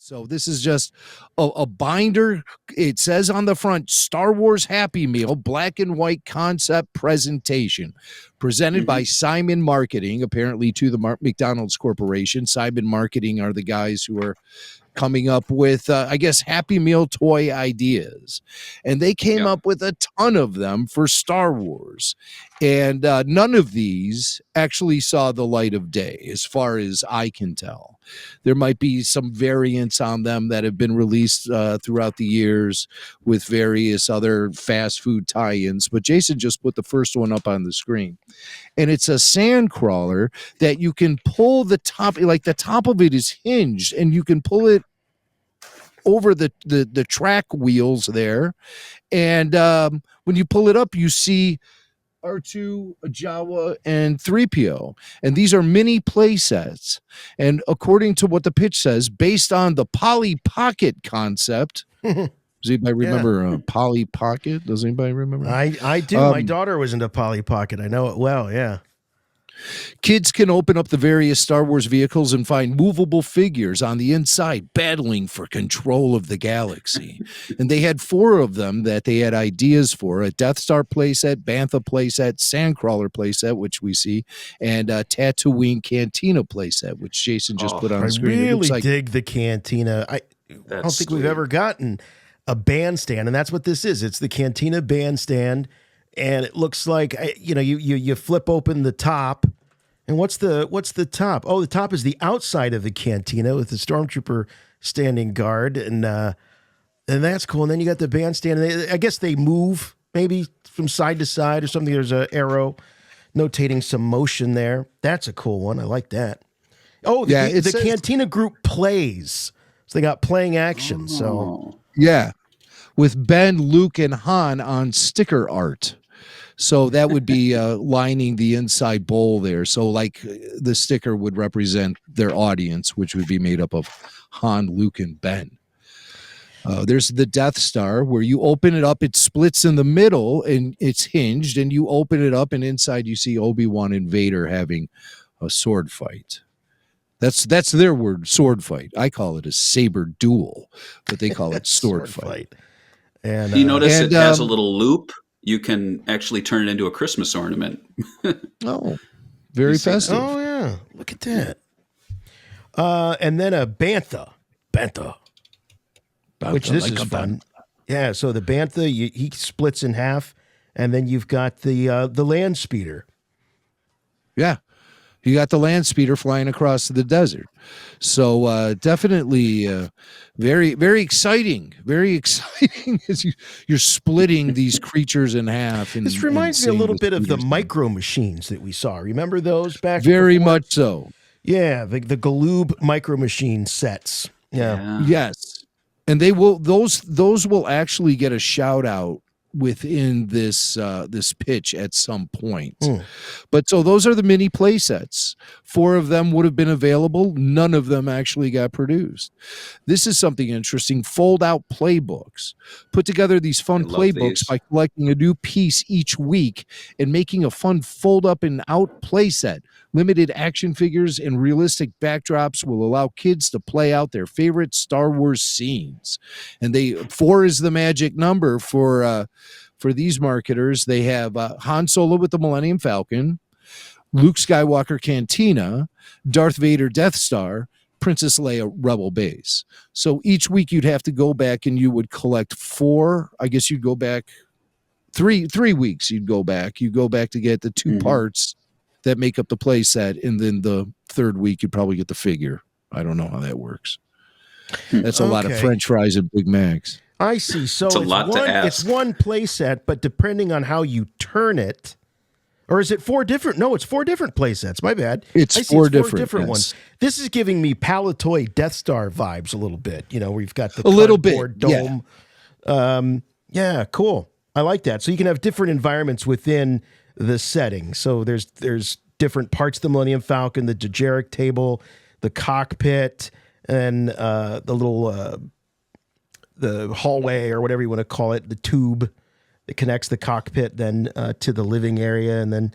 So this is just a binder. It says on the front, Star Wars Happy Meal, black and white concept presentation, presented by Simon Marketing, apparently to the McDonald's Corporation. Simon Marketing are the guys who are coming up with, I guess, Happy Meal toy ideas. And they came up with a ton of them for Star Wars. And none of these actually saw the light of day, as far as I can tell. There might be some variants on them that have been released throughout the years with various other fast food tie-ins. But Jason just put the first one up on the screen. And it's a Sandcrawler that you can pull the top, like the top of it is hinged, and you can pull it over the track wheels there. And when you pull it up, you see R2, Jawa, and 3PO. And these are mini play sets. And according to what the pitch says, based on the Polly Pocket concept. Does anybody remember Polly Pocket? Does anybody remember? I do. My daughter was into Polly Pocket. I know it well, yeah. Kids can open up the various Star Wars vehicles and find movable figures on the inside battling for control of the galaxy. And they had 4 of them that they had ideas for: a Death Star playset, Bantha playset, Sandcrawler playset, which we see, and a Tatooine Cantina playset, which Jason just put on the screen. I really dig the Cantina. I don't think we've ever gotten a bandstand, and that's what this is. It's the Cantina bandstand. And it looks like, you flip open the top, and what's the top? Oh, the top is the outside of the Cantina with the Stormtrooper standing guard, and that's cool. And then you got the bandstand. And I guess they move maybe from side to side or something. There's an arrow notating some motion there. That's a cool one. I like that. Oh, the Cantina group plays, so they got playing action. So yeah, with Ben, Luke, and Han on sticker art. So that would be lining the inside bowl there. So like the sticker would represent their audience, which would be made up of Han, Luke, and Ben. There's the Death Star where you open it up, it splits in the middle and it's hinged, and you open it up and inside you see Obi-Wan and Vader having a sword fight. That's their word, sword fight. I call it a saber duel, but they call it sword fight. And you notice it has a little loop. You can actually turn it into a Christmas ornament. Oh, very festive. Oh, yeah. Look at that. And then a Bantha, which this is fun. Yeah, so the Bantha, he splits in half, and then you've got the land speeder. Yeah. You got the land speeder flying across the desert. So definitely very, very exciting. Very exciting as you're splitting these creatures in half. This reminds me a little bit of the micro machines that we saw. Remember those back? Very much so. Yeah, the Galoob micro machine sets. Yeah. Yes. And they will those will actually get a shout out within this pitch at some point. But so those are the mini play sets. 4 of them would have been available. None of them actually got produced. This is something interesting. Fold out playbooks. Put together these fun playbooks by collecting a new piece each week and making a fun fold up and out play set. Limited action figures and realistic backdrops will allow kids to play out their favorite Star Wars scenes. And 4 is the magic number for these marketers. They have Han Solo with the Millennium Falcon, Luke Skywalker Cantina, Darth Vader Death Star, Princess Leia Rebel Base. So each week you'd have to go back and you would collect 4. I guess you'd go back 3 weeks. You go back to get the 2 parts that make up the play set, and then the 3rd week you'd probably get the figure. I don't know how that works. That's a lot of French fries and Big Macs. I see. So it's one play set, but depending on how you turn it, or is it 4 different? No, it's 4 different play sets. My bad. It's 4 different ones. This is giving me Palatoy Death Star vibes a little bit. You know, where you've got the cardboard dome. Yeah, cool. I like that. So you can have different environments within the setting. So there's different parts of the Millennium Falcon, the Dejeric table, the cockpit, and the little the hallway or whatever you want to call it, the tube that connects the cockpit then to the living area, and then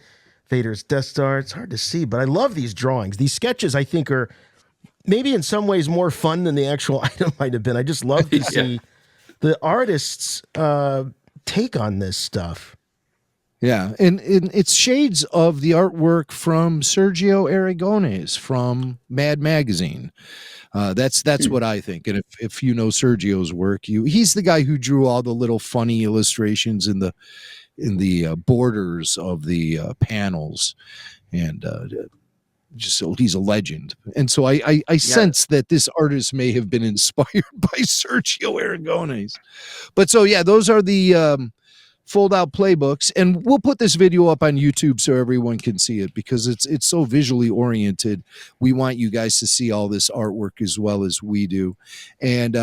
Vader's Death Star. It's hard to see, but I love these drawings. These sketches, I think, are maybe in some ways more fun than the actual item might have been. I just love to see the artists' take on this stuff. Yeah, and it's shades of the artwork from Sergio Aragonés from Mad Magazine. That's what I think. And if you know Sergio's work, he's the guy who drew all the little funny illustrations in the borders of the panels, and just so he's a legend. And so I sense that this artist may have been inspired by Sergio Aragonés. But so yeah, those are the fold-out playbooks, and we'll put this video up on YouTube so everyone can see it, because it's so visually oriented. We want you guys to see all this artwork as well as we do. And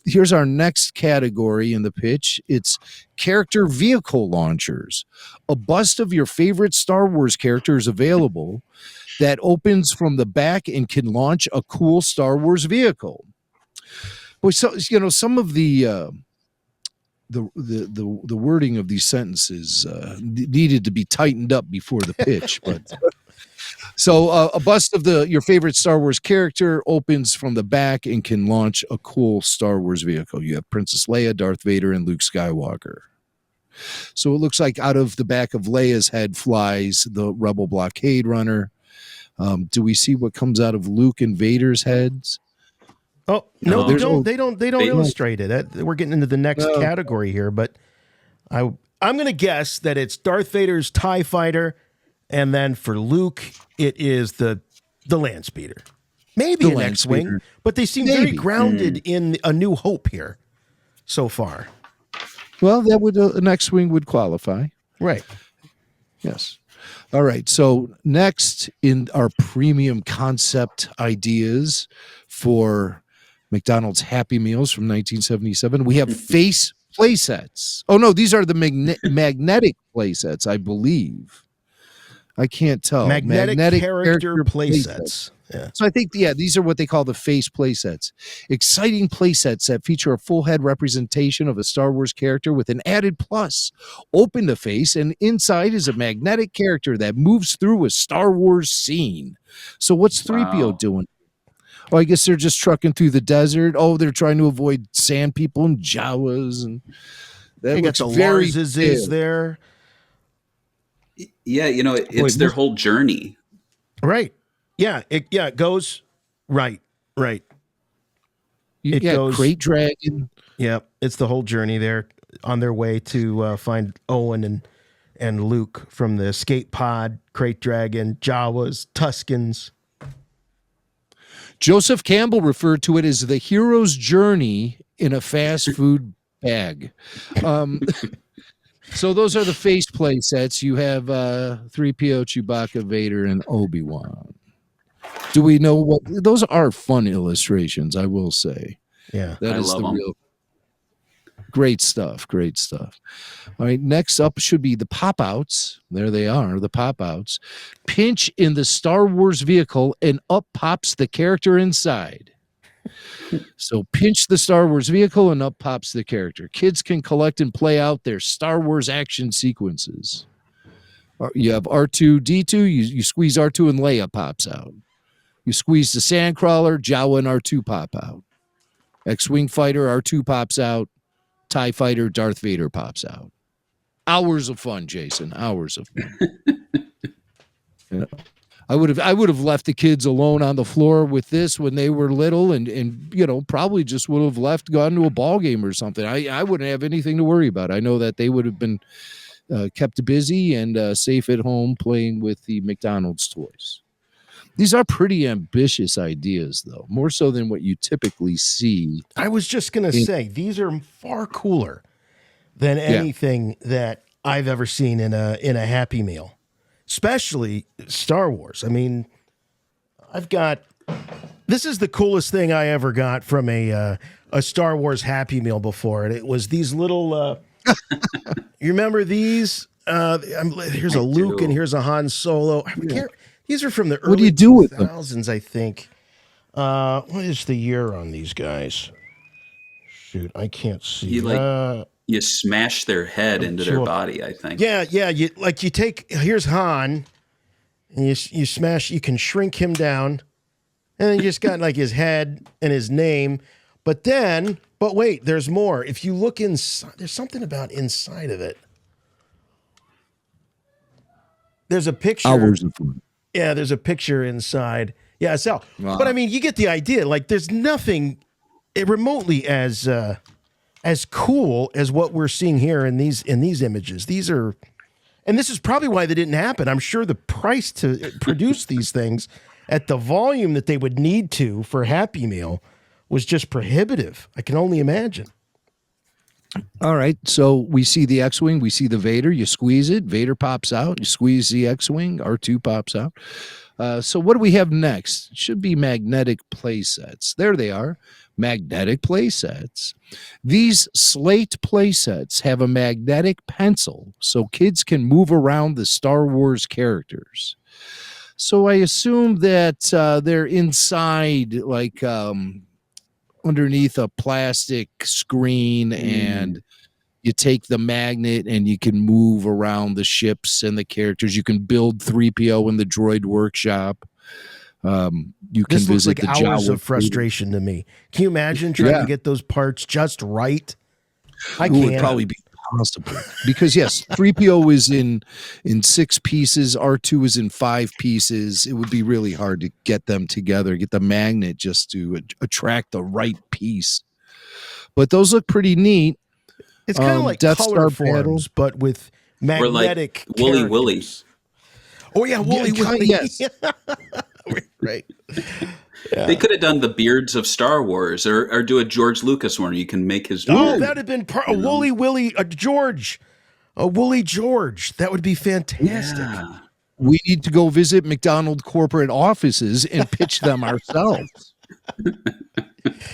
here's our next category in the pitch. It's character vehicle launchers. A bust of your favorite Star Wars character is available that opens from the back and can launch a cool Star Wars vehicle. Well, so some of the wording of these sentences needed to be tightened up before the pitch, but so a bust of your favorite Star Wars character opens from the back and can launch a cool Star Wars vehicle. You have Princess Leia, Darth Vader, and Luke Skywalker. So it looks like out of the back of Leia's head flies the Rebel blockade runner. Do we see what comes out of Luke and Vader's heads? Oh no, they don't illustrate it. We're getting into the next category here, but I'm going to guess that it's Darth Vader's TIE fighter, and then for Luke it is the land speeder, maybe an X-wing, but they seem very grounded in A New Hope here so far. Well, that would an X-wing would qualify, right? Yes. All right. So next in our premium concept ideas for McDonald's Happy Meals from 1977. We have face playsets. Oh, no, these are the magnetic playsets, I believe. I can't tell. Magnetic character playsets. Yeah. So I think, these are what they call the face playsets. Exciting playsets that feature a full head representation of a Star Wars character with an added plus. Open the face, and inside is a magnetic character that moves through a Star Wars scene. So what's 3PO doing? Oh, I guess they're just trucking through the desert. Oh, they're trying to avoid sand people and Jawas, and that looks very is there. Yeah, it's their whole journey. Right. Yeah. It goes right. It goes Crate Dragon. Yeah, it's the whole journey. They're on their way to find Owen and Luke from the escape pod, Crate Dragon, Jawas, Tuskens. Joseph Campbell referred to it as the hero's journey in a fast food bag. So those are the face play sets. You have 3PO, Chewbacca, Vader, and Obi-Wan. Do we know what those are? Fun illustrations, I will say. Yeah, that is the real great stuff. All right, next up should be the Popouts. There they are, the Popouts. Pinch in the Star Wars vehicle and up pops the character inside. So pinch the Star Wars vehicle and up pops the character. Kids can collect and play out their Star Wars action sequences. You have R2-D2, you squeeze R2 and Leia pops out. You squeeze the Sandcrawler, Jawa and R2 pop out. X-Wing fighter, R2 pops out. TIE fighter, Darth Vader pops out. Hours of fun, Jason. Hours of fun. Yeah. I would have left the kids alone on the floor with this when they were little, and probably just would have gone to a ball game or something. I wouldn't have anything to worry about. I know that they would have been kept busy and safe at home playing with the McDonald's toys. These are pretty ambitious ideas, though, more so than what you typically see. I was just going to say, these are far cooler than anything that I've ever seen in a Happy Meal, especially Star Wars. I mean, this is the coolest thing I ever got from a Star Wars Happy Meal before, and it was these little. You remember these? Here's a Luke and here's a Han Solo. These are from the early 2000s, I think. What is the year on these guys? Shoot, I can't see. You smash their head into their body, I think. Yeah. You take, here's Han, and you smash, you can shrink him down, And then you just got like his head and his name. But wait, there's more. If you look inside, there's something about inside of it. There's a picture. Hours of food. Yeah, there's a picture inside. Yeah, so, wow. But I mean, you get the idea. Like, there's nothing remotely as cool as what we're seeing here in these images. These are, and this is probably why they didn't happen. I'm sure the price to produce these things at the volume that they would need to for Happy Meal was just prohibitive. I can only imagine. All right, so we see the X-Wing, we see the Vader, you squeeze it, Vader pops out, you squeeze the X-Wing, R2 pops out. So what do we have next? It should be magnetic play sets. There they are, magnetic play sets. These slate play sets have a magnetic pencil so kids can move around the Star Wars characters. So I assume that they're inside, like underneath a plastic screen, and you take the magnet and you can move around the ships and the characters. You can build 3PO in the droid workshop. You can visit like the hours Jawa of frustration to me. Can you imagine trying to get those parts just right? I can't. It would probably be possible because yes, 3PO is in 6 pieces, R2 is in 5 pieces. It would be really hard to get them together, get the magnet just to attract the right piece. But those look pretty neat. It's kind of like Death color Star forms, but with magnetic Wooly Willy. Oh yeah, Wooly Willy. Yes. Right. Yeah. They could have done the beards of Star Wars, or do a George Lucas one. You can make his beard. Oh, that'd have been a Wooly Willy, a Wooly George. That would be fantastic. Yeah. We need to go visit McDonald's corporate offices and pitch them ourselves.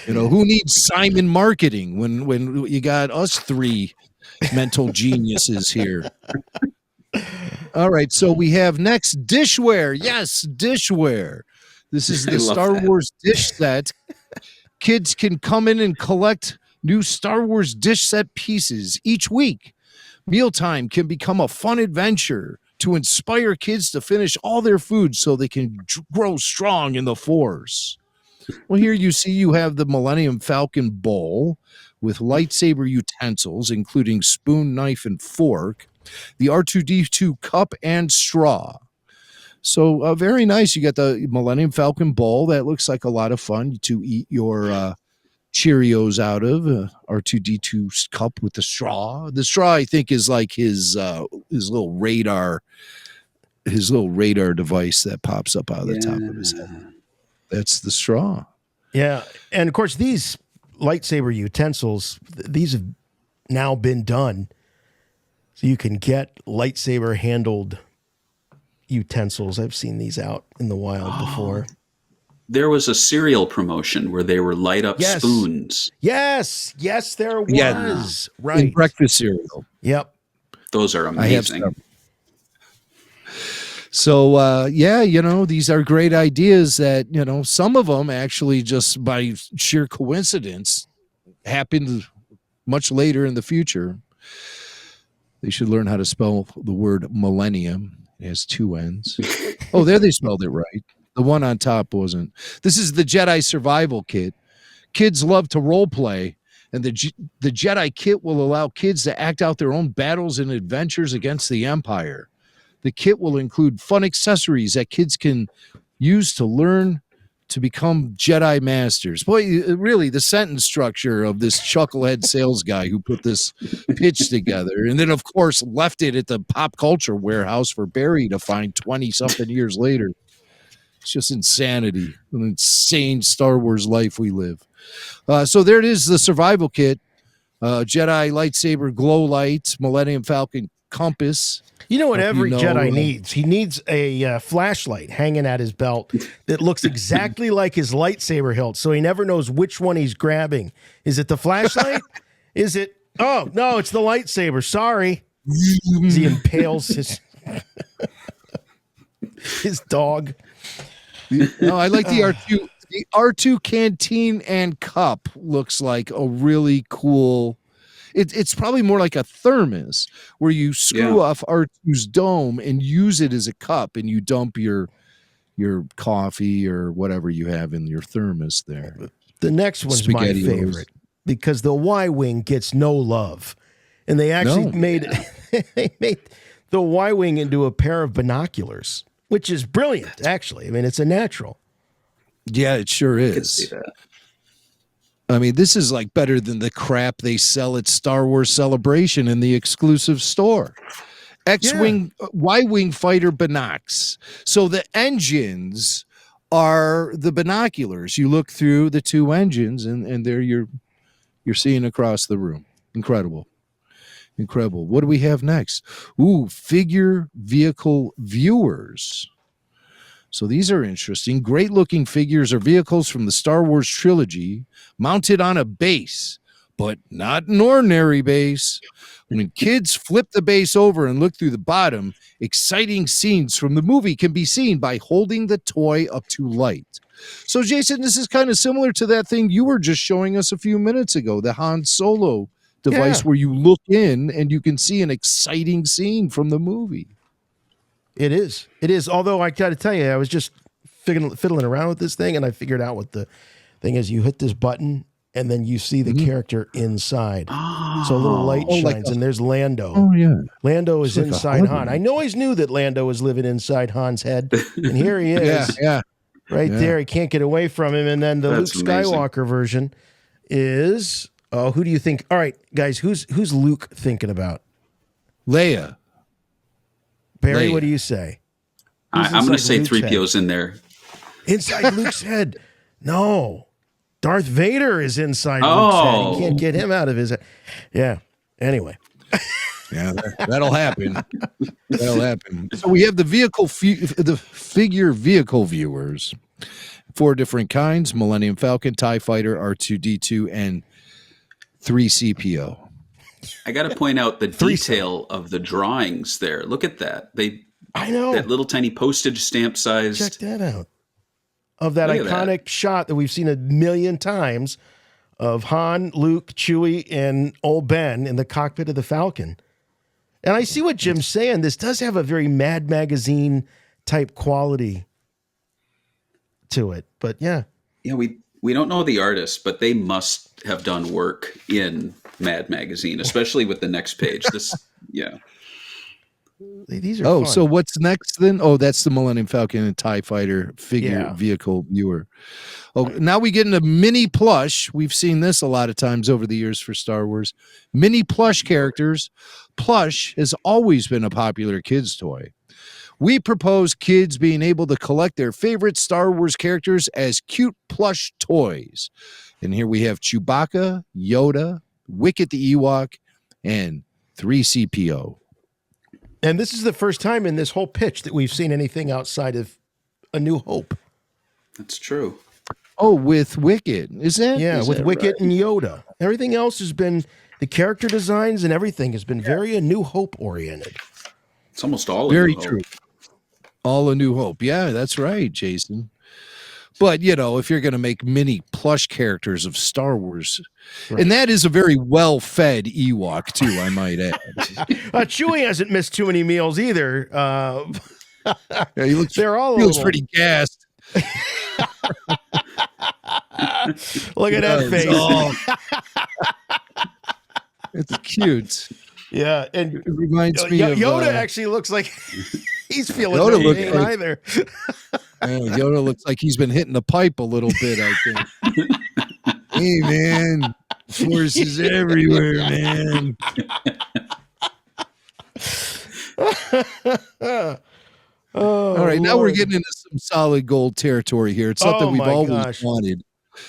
Who needs Simon marketing when you got us 3 mental geniuses here? All right, so we have next dishware. Yes, dishware. This is the Star Wars dish set. Kids can come in and collect new Star Wars dish set pieces each week. Mealtime can become a fun adventure to inspire kids to finish all their food so they can grow strong in the Force. Well, here you have the Millennium Falcon bowl with lightsaber utensils, including spoon, knife, and fork, the R2-D2 cup and straw. So very nice. You got the Millennium Falcon bowl. That looks like a lot of fun to eat your Cheerios out of. R2-D2 cup with the straw. The straw, I think, is like his little radar device that pops up out of the top of his head. That's the straw. Yeah, and of course these lightsaber utensils, these have now been done, so you can get lightsaber handled utensils. I've seen these out in the wild before. There was a cereal promotion where they were light up spoons. Yes, there was. Yeah. Right. In breakfast cereal. Yep. Those are amazing. So, these are great ideas that, some of them actually just by sheer coincidence happened much later in the future. They should learn how to spell the word millennium. It has 2 N's. Oh, there they spelled it right. The one on top wasn't. This is the Jedi Survival Kit. Kids love to role play, and the Jedi Kit will allow kids to act out their own battles and adventures against the Empire. The kit will include fun accessories that kids can use to learn to become Jedi Masters. Boy, really, the sentence structure of this chucklehead sales guy who put this pitch together, and then, of course, left it at the pop culture warehouse for Barry to find 20-something years later. It's just insanity, an insane Star Wars life we live. So there it is, the survival kit, Jedi lightsaber glow lights, Millennium Falcon compass. You know what every Jedi needs? He needs a flashlight hanging at his belt that looks exactly like his lightsaber hilt, so he never knows which one he's grabbing. Is it the flashlight? Is it? Oh, no, it's the lightsaber. Sorry. As he impales his dog. No, I like the R2. The R2 canteen and cup looks like a really cool. It's probably more like a thermos where you screw off R2's dome and use it as a cup, and you dump your your coffee or whatever you have in your thermos there. The next one's my favorite because the Y-Wing gets no love. And they actually made the Y-Wing into a pair of binoculars, which is brilliant, actually. I mean, it's a natural. Yeah, it sure is. I can see that. I mean, this is like better than the crap they sell at Star Wars Celebration in the exclusive store. X-Wing, Y-Wing fighter binocs. So the engines are the binoculars. You look through the two engines, and there you're seeing across the room. Incredible. What do we have next? Ooh, figure vehicle viewers. So these are interesting. Great-looking figures or vehicles from the Star Wars trilogy mounted on a base, but not an ordinary base. When kids flip the base over and look through the bottom, exciting scenes from the movie can be seen by holding the toy up to light. So, Jason, this is kind of similar to that thing you were just showing us a few minutes ago, the Han Solo device where you look in and you can see an exciting scene from the movie. It is. Although I got to tell you, I was just fiddling around with this thing, and I figured out what the thing is. You hit this button, and then you see the character inside. So a little light shines, and there's Lando. Oh, yeah. Lando is inside Han. I always knew that Lando was living inside Han's head, and here he is. Right there. He can't get away from him. And then the Luke Skywalker version is, who do you think? All right, guys, who's Luke thinking about? Leia. Barry, what do you say? I'm going to say 3PO's in there. Inside Luke's head. No. Darth Vader is inside Luke's head. He can't get him out of his head. Yeah. Anyway. Yeah, that'll happen. That'll happen. So we have the figure vehicle viewers. 4 different kinds: Millennium Falcon, TIE Fighter, R2-D2, and 3CPO. I got to point out the detail of the drawings there. Look at that. I know. That little tiny postage stamp sized. Check that out. Of that iconic shot that we've seen a million times of Han, Luke, Chewie, and old Ben in the cockpit of the Falcon. And I see what Jim's saying. This does have a very Mad Magazine type quality to it. But yeah. Yeah, we don't know the artist, but they must have done work in Mad Magazine, especially with the next page. These are fun. So what's next then? Oh, that's the Millennium Falcon and TIE Fighter figure vehicle viewer. Oh, now we get into mini plush. We've seen this a lot of times over the years for Star Wars. Mini plush characters. Plush has always been a popular kids' toy. We propose kids being able to collect their favorite Star Wars characters as cute plush toys. And here we have Chewbacca, Yoda, Wicket the Ewok, and 3CPO. And this is the first time in this whole pitch that we've seen anything outside of A New Hope. That's true. Oh, with Wicket. Is that? Yeah, is with that Wicket right? and Yoda. Everything else has been, the character designs and everything has been very A New Hope oriented. It's almost all very A New true. Hope. All A New Hope. Yeah, that's right, Jason. But, if you're going to make mini plush characters of Star Wars, and that is a very well-fed Ewok, too, I might add. Chewie hasn't missed too many meals either. He looks pretty gassed. Look at that face. It's cute. Yeah, and it reminds me of Yoda actually looks like he's feeling no pain either. Yoda looks like he's been hitting the pipe a little bit, I think. Hey, man, Force is everywhere, man. All right, now we're getting into some solid gold territory here. It's something we've always wanted.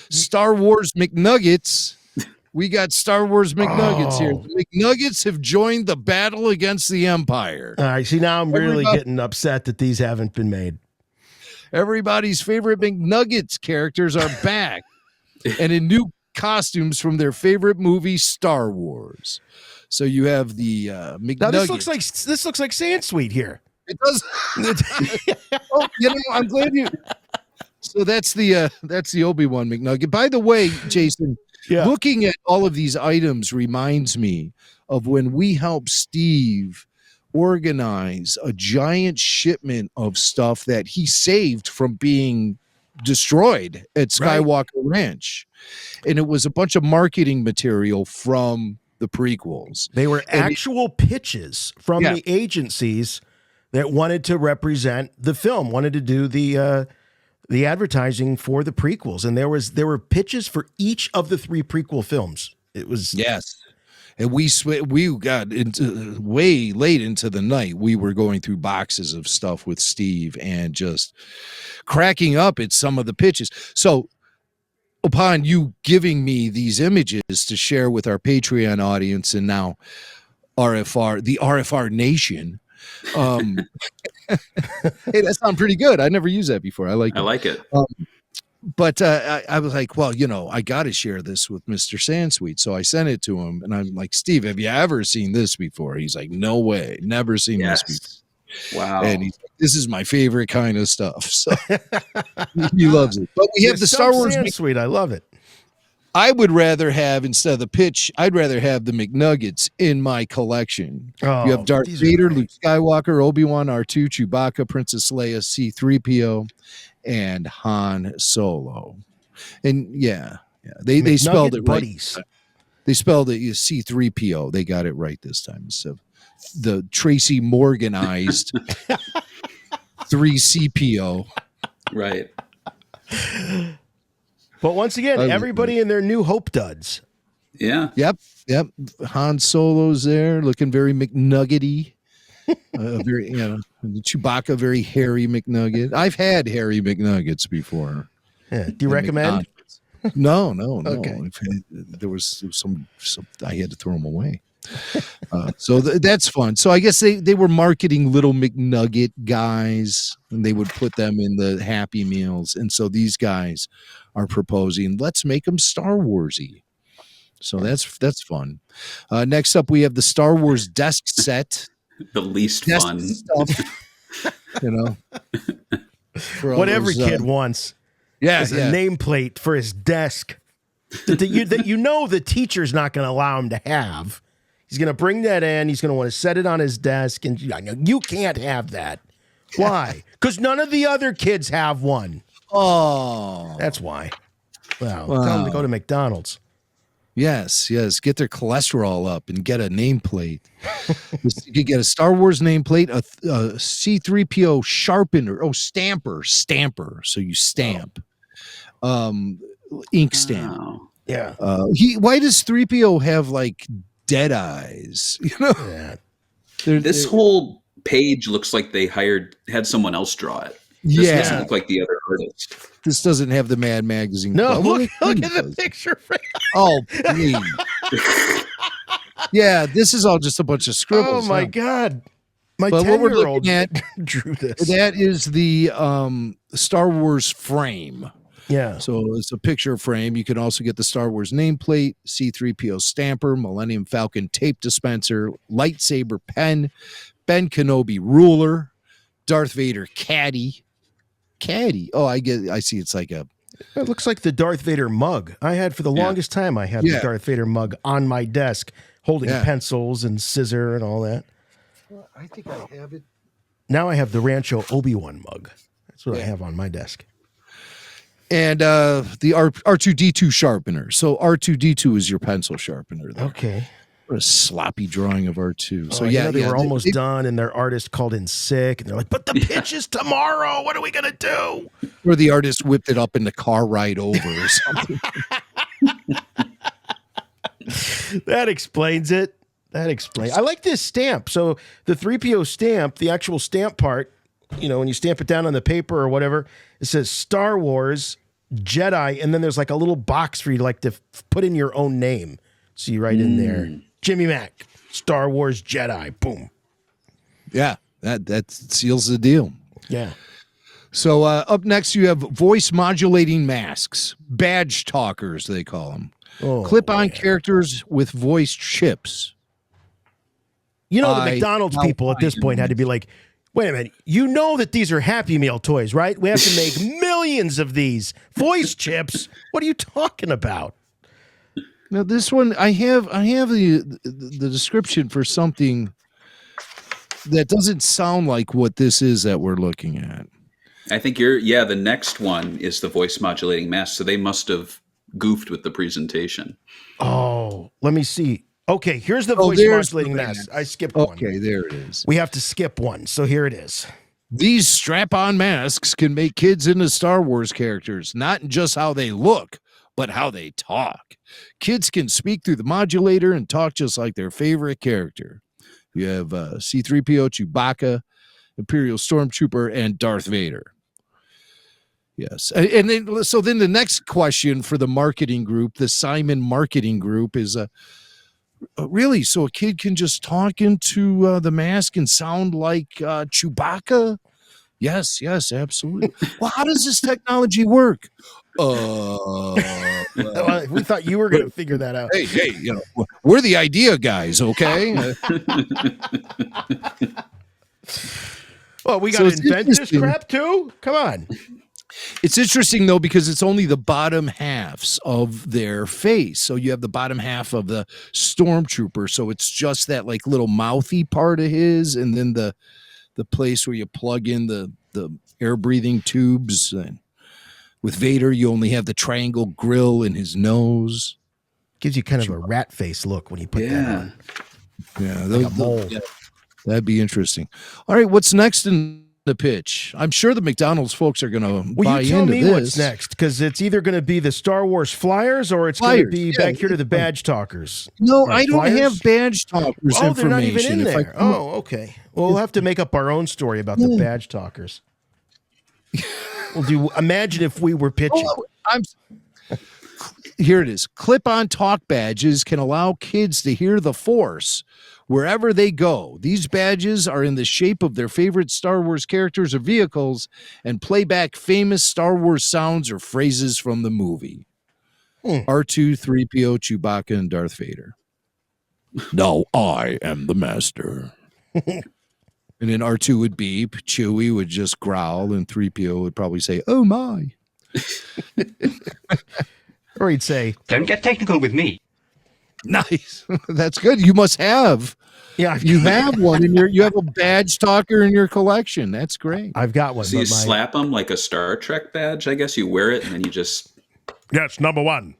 Star Wars McNuggets. We got Star Wars McNuggets here. The McNuggets have joined the battle against the Empire. All right, see, now I'm really getting upset that these haven't been made. Everybody's favorite McNuggets characters are back and in new costumes from their favorite movie, Star Wars. So you have the McNuggets. Now this looks like Sansweet here. It does. I'm glad you. So that's the Obi-Wan McNugget. By the way, Jason, looking at all of these items reminds me of when we helped Steve organize a giant shipment of stuff that he saved from being destroyed at Skywalker Ranch. And it was a bunch of marketing material from the prequels. They were actual pitches from the agencies that wanted to represent the film, wanted to do the advertising for the prequels. And there were pitches for each of the 3 prequel films. It was and we got into way late into the night. We were going through boxes of stuff with Steve and just cracking up at some of the pitches. So upon you giving me these images to share with our Patreon audience and now the RFR Nation, hey, that sounds pretty good. I never used that before. I like it. But I was like, well, I got to share this with Mr. Sansweet. So I sent it to him and I'm like, Steve, have you ever seen this before? He's like, no way. Never seen this before. Wow. And he's like, this is my favorite kind of stuff. So he loves it. But we have the Star Wars Sansweet. I love it. I would rather have, instead of the pitch, I'd rather have the McNuggets in my collection. You have Darth Vader, Luke Skywalker, Obi-Wan, R2, Chewbacca, Princess Leia, C-3PO, and Han Solo. And they spelled it buddies. Right. They spelled it C-3PO. They got it right this time. So the Tracy Morganized 3CPO. Right. But once again, everybody in their New Hope duds. Yeah. Yep. Han Solo's there, looking very McNuggety. Very, Chewbacca, very hairy McNugget. I've had hairy McNuggets before. Yeah. Do you recommend? No. Okay. There was some I had to throw them away. So that's fun. So I guess they were marketing little McNugget guys, and they would put them in the Happy Meals. And so these guys are proposing, let's make them Star Warsy. So that's fun. Next up, we have the Star Wars desk set. The least fun stuff, what every kid wants. Is a nameplate for his desk that the teacher's not going to allow him to have. He's going to bring that in. He's going to want to set it on his desk, and you can't have that. Why? Because none of the other kids have one. Oh, that's why. Well, tell them to go to McDonald's. Yes. Get their cholesterol up and get a nameplate. You could get a Star Wars nameplate, a C-3PO sharpener. Oh, stamper. So you stamp. Ink stamp. Wow. Yeah. Why does 3PO have like dead eyes? This whole page looks like they had someone else draw it. This doesn't look like the other artist. This doesn't have the Mad Magazine. No, look at the picture. Oh, please. Yeah, this is all just a bunch of scribbles. Oh, my God. My 10-year-old drew this. That is the Star Wars frame. Yeah. So it's a picture frame. You can also get the Star Wars nameplate, C-3PO stamper, Millennium Falcon tape dispenser, lightsaber pen, Ben Kenobi ruler, Darth Vader caddy. Oh, I see. It's like it looks like the Darth Vader mug. I had for the longest time. I had the Darth Vader mug on my desk, holding pencils and scissor and all that. Well, I think I have it. Now I have the Rancho Obi-Wan mug. That's what I have on my desk. And the R2-D2 sharpener. So R2-D2 is your pencil sharpener there. Okay. What a sloppy drawing of R2. So they were almost done, and their artist called in sick, and they're like, "But the pitch is tomorrow. What are we gonna do?" Or the artist whipped it up in the car ride over or something. That explains it. I like this stamp. So the 3PO stamp, the actual stamp part, when you stamp it down on the paper or whatever, it says Star Wars Jedi, and then there's like a little box for you to put in your own name. So you write in there, Jimmy Mac, Star Wars Jedi, boom. Yeah, that seals the deal. Yeah. So up next, you have voice modulating masks, badge talkers, they call them. Clip-on characters with voice chips. The McDonald's people at this point had to be like, wait a minute, that these are Happy Meal toys, right? We have to make millions of these. Voice chips? What are you talking about? Now this one, I have the description for something that doesn't sound like what this is that we're looking at. I think the next one is the voice modulating mask. So they must have goofed with the presentation. Oh, let me see. Okay, here's the voice modulating mask. I skipped one. Okay, there it is. We have to skip one. So here it is. These strap-on masks can make kids into Star Wars characters, not in just how they look, but how they talk. Kids can speak through the modulator and talk just like their favorite character. You have C-3PO, Chewbacca, Imperial Stormtrooper, and Darth Vader. Yes. And then the next question for the marketing group, the Simon marketing group, is really, so a kid can just talk into the mask and sound like Chewbacca? Yes, absolutely. Well, how does this technology work? We thought you were going to figure that out. Hey, we're the idea guys, okay? Well, we got to invent this crap too? Come on. It's interesting, though, because it's only the bottom halves of their face. So you have the bottom half of the Stormtrooper. So it's just that like little mouthy part of his, and then the place where you plug in the air breathing tubes. And with Vader, you only have the triangle grill in his nose. Gives you kind of a rat face look when you put that on. Yeah, like a mole. That'd be interesting. All right, what's next in the pitch? I'm sure the McDonald's folks are going to buy into this. Well, you tell me what's next, because it's either going to be the Star Wars flyers or it's going to be back here to the badge talkers. No, I don't have badge talkers information. They're not even in there. Okay. Well, we'll have to make up our own story about the badge talkers. Imagine if we were pitching. Here it is. Clip-on talk badges can allow kids to hear the Force wherever they go. These badges are in the shape of their favorite Star Wars characters or vehicles and play back famous Star Wars sounds or phrases from the movie. R2, 3PO, Chewbacca, and Darth Vader. Now I am the master. And then R2 would beep, Chewie would just growl, and 3PO would probably say, oh my. Or he'd say, don't get technical with me. Nice. That's good. You must have. Yeah, you have one in you have a badge talker in your collection. That's great. I've got one. So you slap them like a Star Trek badge, I guess. You wear it and then you just. Yes, number one.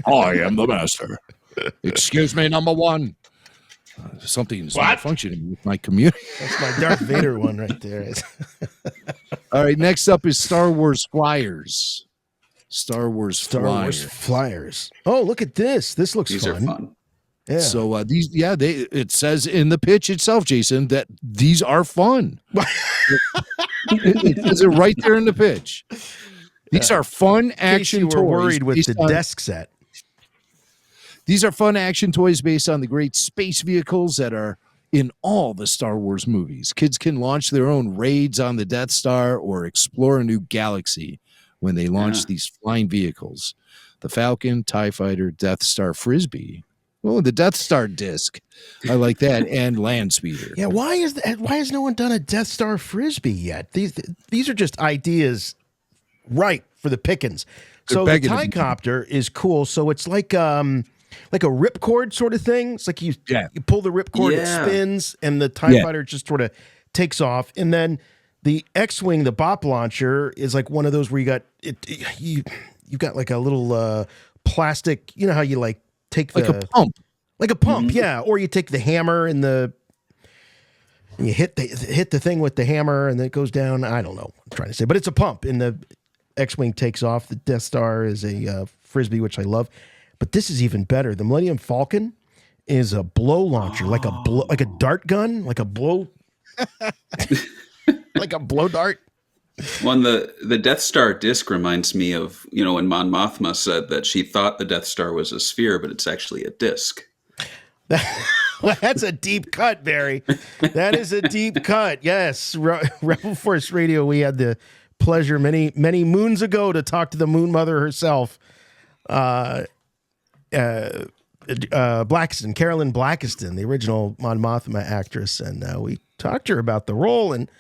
I am the master. Excuse me, number one. Something's not functioning with my community. That's my Darth Vader one right there. All right, next up is Star Wars flyers. Star Wars flyers. Oh, look at this. This looks These are fun. Yeah. So it says in the pitch itself, Jason, that these are fun. It says it right there in the pitch. These are fun action toys. We're worried with the desk set. These are fun action toys based on the great space vehicles that are in all the Star Wars movies. Kids can launch their own raids on the Death Star or explore a new galaxy when they launch these flying vehicles. The Falcon, TIE Fighter, Death Star Frisbee. Oh, the Death Star disc. I like that. And Land Speeder. Yeah, why has no one done a Death Star Frisbee yet? These are just ideas ripe for the pickings. So the TIE Copter is cool. So it's like a ripcord sort of thing. It's like you pull the ripcord, it spins, and the TIE Fighter just sort of takes off. And then the X-Wing, the bop launcher, is like one of those where you've got like a little plastic, you know how you like take like a pump. Like a pump, yeah. Or you take the hammer and you hit the thing with the hammer and then it goes down. I don't know what I'm trying to say. But it's a pump and the X-Wing takes off. The Death Star is a Frisbee, which I love. But this is even better. The Millennium Falcon is a blow launcher, like a dart gun, like a blow like a blow dart. Well, the Death Star disc reminds me of, when Mon Mothma said that she thought the Death Star was a sphere, but it's actually a disc. That's a deep cut, Barry. That is a deep cut. Yes. Rebel Force Radio, we had the pleasure many, many moons ago to talk to the Moon Mother herself. Blackiston, Carolyn Blackiston, the original Mon Mothma actress, and we talked to her about the role, and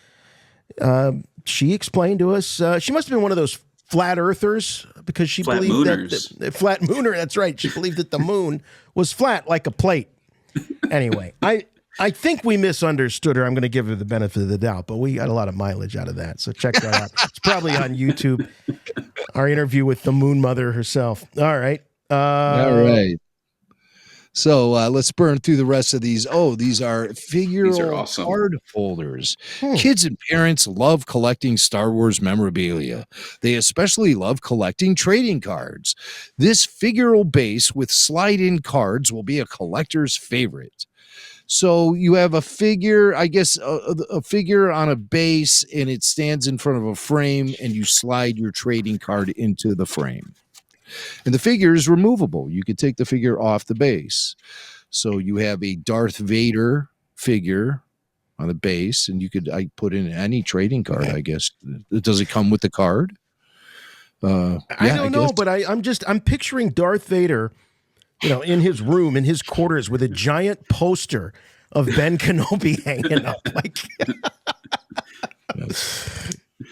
she explained to us she must have been one of those flat earthers because she believed that flat mooner. That's right. She believed that the moon was flat like a plate. Anyway, I think we misunderstood her. I'm going to give her the benefit of the doubt, but we got a lot of mileage out of that. So check that out. It's probably on YouTube. Our interview with the Moon Mother herself. All right. All right. So let's burn through the rest of these. Oh, these are figural awesome. card holders. Kids and parents love collecting Star Wars memorabilia. They especially love collecting trading cards. This figural base with slide-in cards will be a collector's favorite. So you have a figure, I guess, a figure on a base, and it stands in front of a frame, and you slide your trading card into the frame. And the figure is removable. You could take the figure off the base. So you have a Darth Vader figure on the base, and I put in any trading card, I guess. Does it come with the card? I don't know, but I'm picturing Darth Vader, in his room, in his quarters, with a giant poster of Ben Kenobi hanging up, like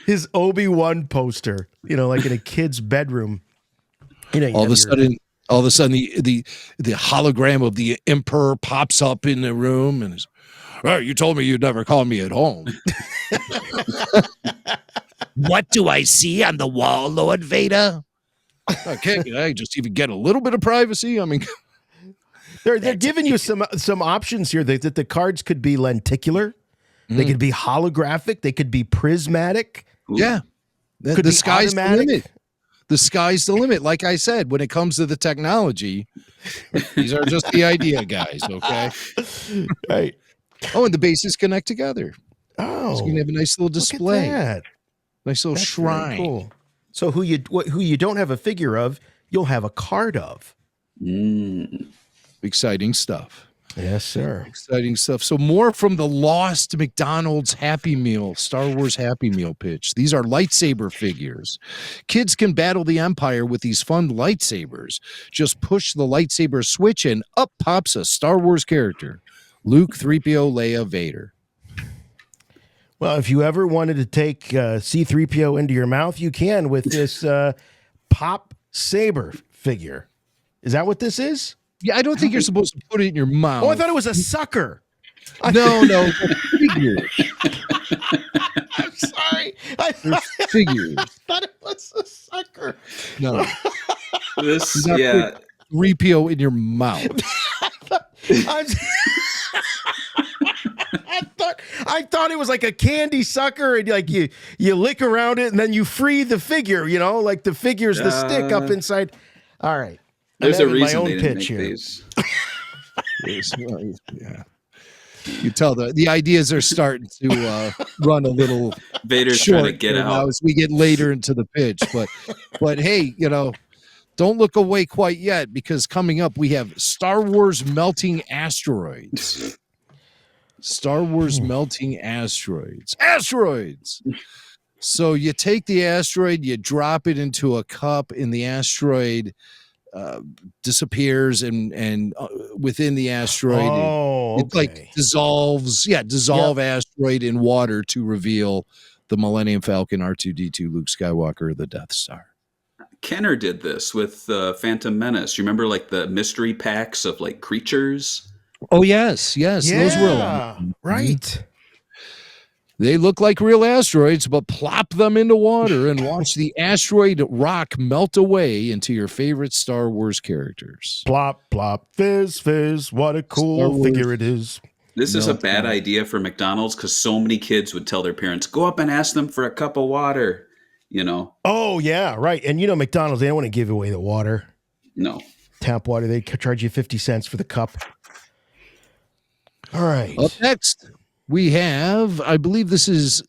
his Obi-Wan poster, like in a kid's bedroom. All of a sudden, the hologram of the Emperor pops up in the room, and you told me you'd never call me at home. What do I see on the wall, Lord Vader? Okay, can I just even get a little bit of privacy? I mean, they're giving you some options here that the cards could be lenticular, they could be holographic, they could be prismatic. Yeah, the sky's the limit. The sky's the limit. Like I said, when it comes to the technology, these are just the idea, guys. Okay, right. Oh, and the bases connect together. Oh, it's gonna have a nice little display. Nice little shrine. Cool. So who you don't have a figure of, you'll have a card of. Exciting stuff. Yes, sir. Exciting stuff. So more from the lost McDonald's Happy Meal, Star Wars Happy Meal pitch. These are lightsaber figures. Kids can battle the Empire with these fun lightsabers. Just push the lightsaber switch and up pops a Star Wars character. Luke, 3PO, Leia, Vader. Well, if you ever wanted to take C-3PO into your mouth, you can with this Pop Saber figure. Is that what this is? Yeah, I don't think you're supposed to put it in your mouth. Oh, I thought it was a sucker. No, figures. I'm sorry. Figures. I thought it was a sucker. No. This, yeah. 3PO in your mouth. I thought it was like a candy sucker, and like you lick around it and then you free the figure, like the figure's the stick up inside. All right. There's a reason they didn't make these. Yeah. You tell the ideas are starting to run a little Vader's trying to get out as we get later into the pitch, but hey, don't look away quite yet, because coming up we have Star Wars melting asteroids. Star Wars melting asteroids. Asteroids! So you take the asteroid, you drop it into a cup, and the asteroid disappears, and within the asteroid, it like dissolves. Yeah, asteroid in water to reveal the Millennium Falcon, R2-D2, Luke Skywalker, the Death Star. Kenner did this with Phantom Menace. You remember like the mystery packs of like creatures? Oh, yes. Yeah, those were right. They look like real asteroids, but plop them into water and watch the asteroid rock melt away into your favorite Star Wars characters. Plop, plop, fizz, fizz. What a cool figure it is. This is a bad idea for McDonald's, because so many kids would tell their parents, go up and ask them for a cup of water, Oh, yeah, right. And McDonald's, they don't want to give away the water. No. Tap water, they charge you 50 cents for the cup. All right. Up next, we have, I believe this is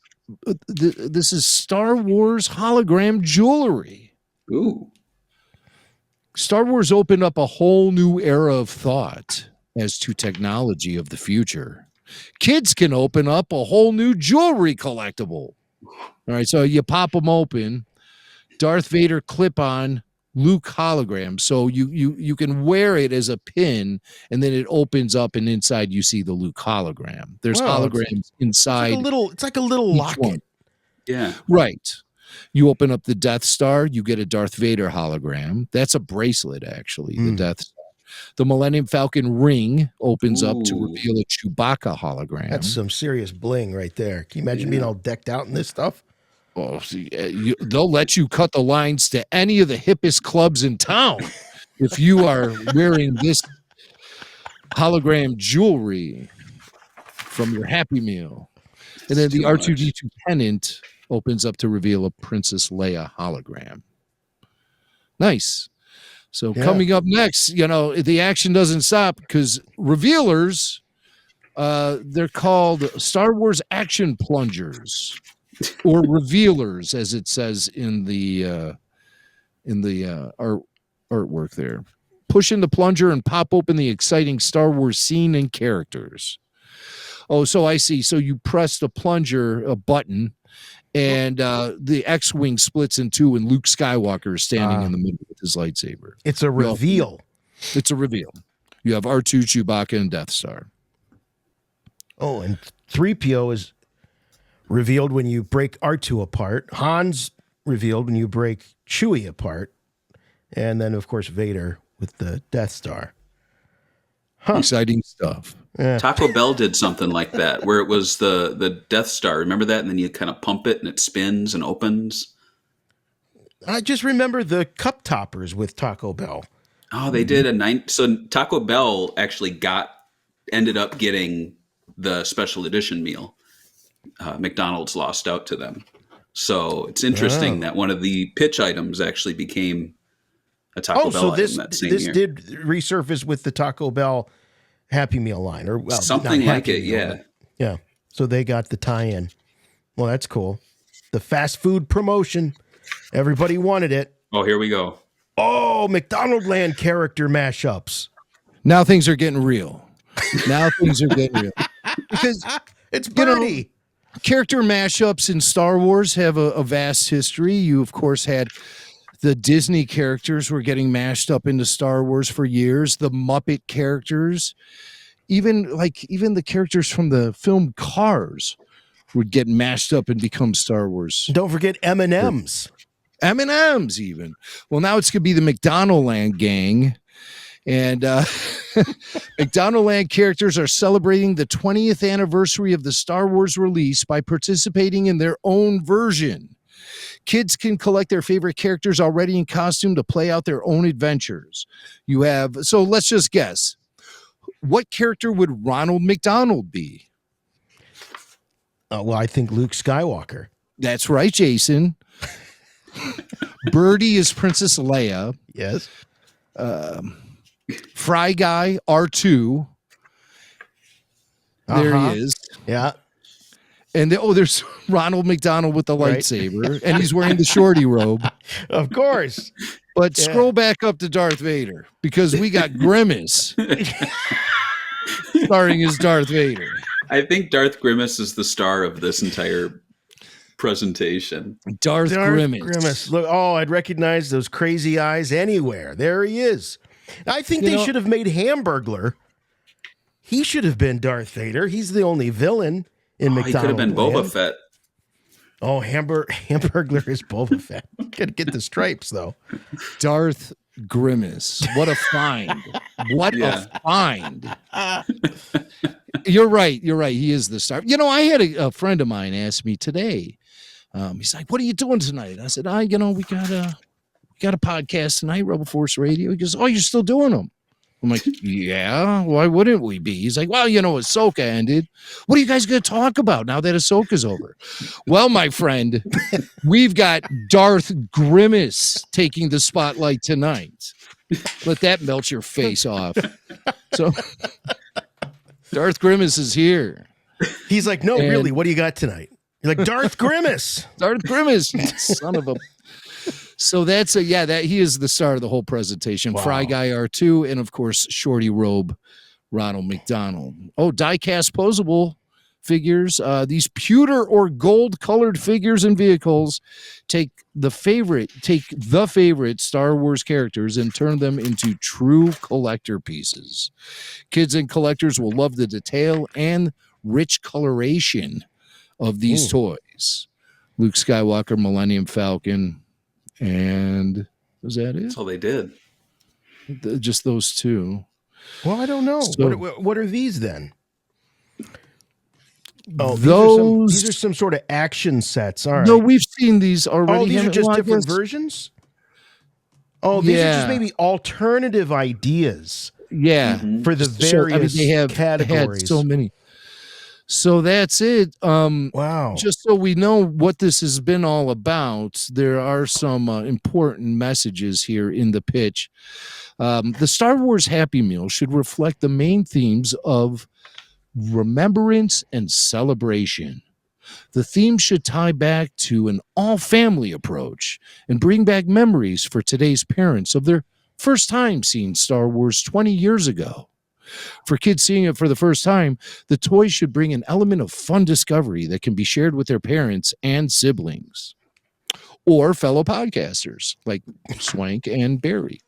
Star Wars hologram jewelry. Ooh. Star Wars opened up a whole new era of thought as to technology of the future. Kids can open up a whole new jewelry collectible. All right, so you pop them open, Darth Vader clip-on, Luke hologram. So you can wear it as a pin, and then it opens up, and inside you see the Luke hologram. There's holograms inside. It's like a little locket. One. Yeah. Right. You open up the Death Star, you get a Darth Vader hologram. That's a bracelet, actually, the Death Star. The Millennium Falcon ring opens up to Ooh. reveal a Chewbacca hologram. That's some serious bling right there. Can you imagine being all decked out in this stuff? Oh, see, they'll let you cut the lines to any of the hippest clubs in town if you are wearing this hologram jewelry from your Happy Meal. And then the R2-D2 pennant opens up to reveal a Princess Leia hologram. Nice. So coming up next, the action doesn't stop because revealers, they're called Star Wars action plungers or revealers, as it says in the artwork there. Push in the plunger and pop open the exciting Star Wars scene and characters. Oh, so I see. So you press the plunger button, and the X-Wing splits in two, and Luke Skywalker is standing in the middle with his lightsaber. It's a reveal. It's a reveal. You have R2, Chewbacca, and Death Star. Oh, and 3PO is revealed when you break R2 apart. Han's revealed when you break Chewie apart. And then, of course, Vader with the Death Star. Exciting stuff. Taco Bell did something like that, where it was the Death Star. Remember that? And then you kind of pump it, and it spins and opens. I just remember the cup toppers with Taco Bell. Oh, they did so Taco Bell actually ended up getting the special edition meal. McDonald's lost out to them. So it's interesting that one of the pitch items actually became a Taco Bell item that same year. This did resurface with the Taco Bell Happy Meal line, or something like it, yeah. So they got the tie-in. Well, that's cool. The fast food promotion, everybody wanted it. Oh, here we go. Oh, McDonald Land character mashups. Now things are getting real. Because it's Birdie. Character mashups in Star Wars have a vast history. You, of course, had the Disney characters were getting mashed up into Star Wars for years. The Muppet characters, even the characters from the film Cars would get mashed up and become Star Wars. Don't forget M&M's. M&M's even. Well, now it's going to be the McDonald Land gang. And McDonald Land characters are celebrating the 20th anniversary of the Star Wars release by participating in their own version. Kids can collect their favorite characters already in costume to play out their own adventures. So let's just guess. What character would Ronald McDonald be? Well, I think Luke Skywalker. That's right, Jason. Birdie is Princess Leia. Yes. Fry Guy, R2. There he is. Yeah. And there's Ronald McDonald with the lightsaber, and he's wearing the shorty robe. Of course. But scroll back up to Darth Vader, because we got Grimace starring as Darth Vader. I think Darth Grimace is the star of this entire presentation. Darth Grimace. Look, I'd recognize those crazy eyes anywhere. There he is. I think they should have made Hamburglar. He should have been Darth Vader. He's the only villain in McDonald's. He could have been Boba Fett. Oh, Hamburglar is Boba Fett. Gotta get the stripes, though. Darth Grimace. What a find. What a find. You're right. He is the star. I had a friend of mine ask me today. He's like, "What are you doing tonight?" I said, we got a podcast tonight, Rebel Force Radio. He goes, "Oh, you're still doing them?" I'm like, "Yeah, why wouldn't we be?" He's like, "Well, Ahsoka ended. What are you guys going to talk about now that Ahsoka's over?" Well, my friend, we've got Darth Grimace taking the spotlight tonight. Let that melt your face off. So Darth Grimace is here. He's like, "No, really, what do you got tonight?" You're like, "Darth Grimace." Darth Grimace, son of a... So that's he is the star of the whole presentation. Wow. Fry Guy R2, and of course, Shorty Robe, Ronald McDonald. Oh, Diecastposable Figures. These pewter or gold colored figures and vehicles take the favorite Star Wars characters and turn them into true collector pieces. Kids and collectors will love the detail and rich coloration of these toys. Luke Skywalker, Millennium Falcon. And was that it? That's all they did. just those two. Well, I don't know. So, What are these then? Oh, these are some sort of action sets. All right. No, we've seen these already. Oh, these are just different versions? Oh, these are just maybe alternative ideas. Yeah. For the various they have categories. Had so many. So that's it. Wow. Just so we know what this has been all about, there are some important messages here in the pitch. The Star Wars Happy Meal should reflect the main themes of remembrance and celebration. The theme should tie back to an all-family approach and bring back memories for today's parents of their first time seeing Star Wars 20 years ago. For kids seeing it for the first time, the toys should bring an element of fun discovery that can be shared with their parents and siblings or fellow podcasters like Swank and Barry.